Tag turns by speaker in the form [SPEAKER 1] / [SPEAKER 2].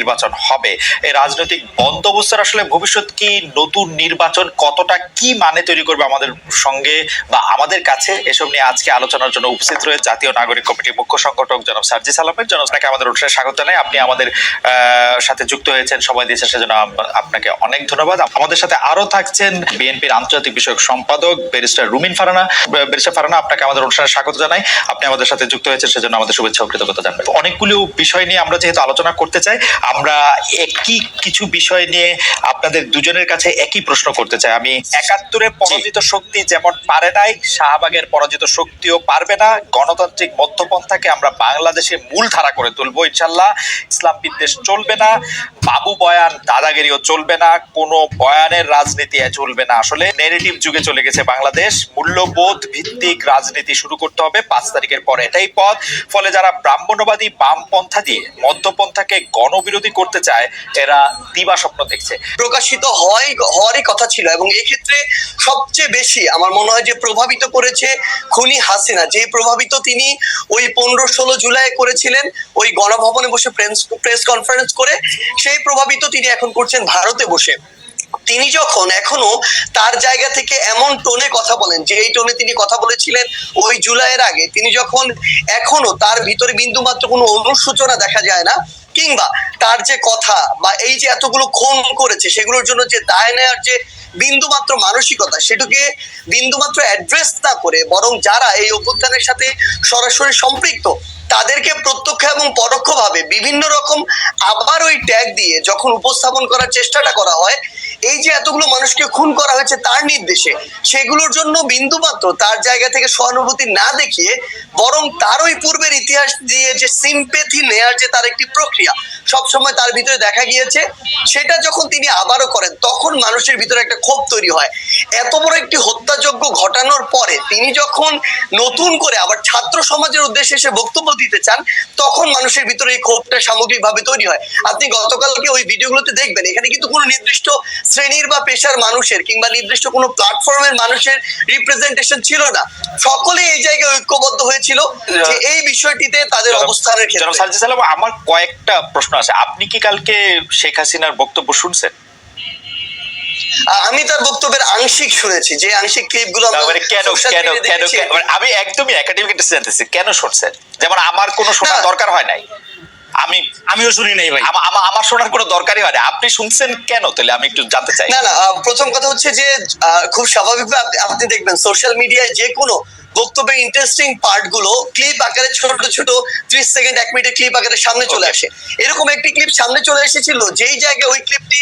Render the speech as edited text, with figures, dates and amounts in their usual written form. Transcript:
[SPEAKER 1] নির্বাচন হবে, এই রাজনৈতিক বন্দোবস্তের আসলে ভবিষ্যৎ কি, নতুন নির্বাচন কতটা কি মানে তৈরি করবে আমাদের সঙ্গে বা আমাদের কাছে, এসব নিয়ে আজকে আলোচনার জন্য উপস্থিত রয়েছে জাতীয় নাগরিক কমিটির মুখ্য সংগঠক জনাব সার্জিস আলমের। জনাব আপনাকে আমাদের অনুষ্ঠানে স্বাগত জানাই। আপনি আমাদের সাথে যুক্ত হয়েছেন, সময় দিয়েছেন, সেজন্য আপনাকে অনেক ধন্যবাদ। আমাদের সাথে আরো থাকছেন বিএনপির আন্তর্জাতিক বিষয়ক সম্পাদক ব্যারিস্টার রুমিন ফারহানা। ব্যারিস্টার ফারহানা, আপনাকে আমাদের অনুষ্ঠানে স্বাগত জানাই। আপনি আমাদের সাথে যুক্ত হয়েছেন, সেজন্য আমাদের শুভেচ্ছা ও কৃতজ্ঞতা জানাই। অনেকগুলো বিষয় নিয়ে আমরা যেহেতু আলোচনা করতে চাই, আমরা একই কিছু বিষয় নিয়ে আপনাদের দুজনের কাছে একই প্রশ্ন করতে চাই। আমি ৭১-এর পরাজিত শক্তি যেমন পারে নাই, শাহবাগের পরাজিত শক্তিও পারবে না। গণতান্ত্রিক মধ্যপন্থাকে আমরা বাংলাদেশে মূল ধারা করে তুলবো ইনশাল্লাহ। ইসলাম বিদ্বেষ চলবে না, বাবু বয়ান দাদাগিরিও চলবে না, কোনো বয়ানের রাজনীতি চলবে না। আসলে নেগেটিভ যুগে চলে গেছে বাংলাদেশ। মূল্যবোধ ভিত্তিক রাজনীতি শুরু করতে হবে 5 তারিখের পর, এটাই পথ। ফলে যারা ব্রাহ্মণ্যবাদী বামপন্থা দিয়ে মধ্যপন্থাকে গণবিরোধী করতে চায়, এরা দিবা স্বপ্ন দেখছে।
[SPEAKER 2] প্রকাশিত হওয়ারই কথা ছিল, এবং এক্ষেত্রে সবচেয়ে বেশি আমার মনে হয় যে প্রভাবিত করেছে খুনি হাসিনা। যে প্রভাবিত তিনি ওই 15-16 জুলাই করেছিলেন, ওই গণভবনে বসে প্রেস কনফারেন্স করে, সেই প্রভাবিত তিনি এখন করছেন ভারতে বসে। তিনি যখন এখনো তার জায়গা থেকে এমন টোনে কথা বলেন, যে এই টোনে তিনি কথা বলেছিলেন ওই জুলাইয়ের আগে, তিনি যখন এখনো তার ভিতরে বিন্দু মাত্র কোনো অনুসূচনা দেখা যায় না, কিংবা তার যে কথা বা এই যে এতগুলো খুন করেছে সেগুলোর জন্য যে দায় নেওয়ার যে বিন্দুমাত্র মানসিকতা, সেটাকে বিন্দুমাত্র অ্যাড্রেস না করে, বরং যারা এই অভ্যুত্থানের সাথে সরাসরি সম্পৃক্ত তাদেরকে প্রত্যক্ষ এবং পরোক্ষভাবে বিভিন্ন রকম আবার ওই ট্যাগ দিয়ে যখন উপস্থাপন করার চেষ্টাটা করা হয়, এই যে এতগুলো মানুষকে খুন করা হয়েছে তার নির্দেশে, সেগুলোর জন্য বিন্দুমাত্র তার জায়গা থেকে সহানুভূতি না দেখিয়ে, বরং তার ওই পূর্বের ইতিহাস দিয়ে যে সিম্পেথি নেয়ার যে তার একটি প্রক্রিয়া সবসময় তার ভিতরে দেখা গিয়েছে, সেটা যখন তিনি আবারও করেন, তখন মানুষের ভিতরে একটা ক্ষোভ তৈরি হয়। এত বড় একটি হত্যাযজ্ঞ ঘটানোর পরে তিনি যখন নতুন করে আবার ছাত্র সমাজের উদ্দেশ্যে এসে বক্তব্য দিতে চান, তখন মানুষের ভিতরে এই ক্ষোভটা সামগ্রিকভাবে তৈরি হয়। আপনি গতকালকে ওই ভিডিওগুলোতে দেখবেন, এখানে কিন্তু কোনো নির্দিষ্ট শ্রেণীর বা পেশার মানুষের কিংবা নির্দিষ্ট কোনো প্ল্যাটফর্মের মানুষের রিপ্রেজেন্টেশন ছিল না। সকলে এই জায়গায় ঐক্যবদ্ধ হয়েছিল যে এই বিষয়টিতে তাদের অবস্থানের ক্ষেত্রে।
[SPEAKER 1] সার্জিস আলম, আমার কয়েকটা প্রশ্ন আছে। আপনি কি কালকে শেখ হাসিনার বক্তব্য শুনছেন?
[SPEAKER 2] আমি তার বক্তব্যের আংশিক শুনেছি, যে আংশিক ক্লিপগুলো
[SPEAKER 1] আমি একদমই একাডেমিক জানতেছি কেন শুনছেন। যেমন আমার কোনো শোনার দরকার হয় নাই, আমিও শুনি নাই ভাই, আমার শোনার কোনো দরকারই হয় না। আপনি শুনছেন কেন তাহলে আমি একটু জানতে চাই।
[SPEAKER 2] না, প্রথম কথা হচ্ছে যে খুব স্বাভাবিকভাবে আপনি দেখবেন সোশ্যাল মিডিয়ায় যে কোনো বক্তব্যের ইন্টারেস্টিং পার্ট গুলো ক্লিপ আকারে ছোট ছোট 30 সেকেন্ড 1 মিনিটের ক্লিপ আকারে সামনে চলে আসে। এরকম একটি ক্লিপ সামনে চলে এসেছিল, যেই জায়গায় ওই ক্লিপটি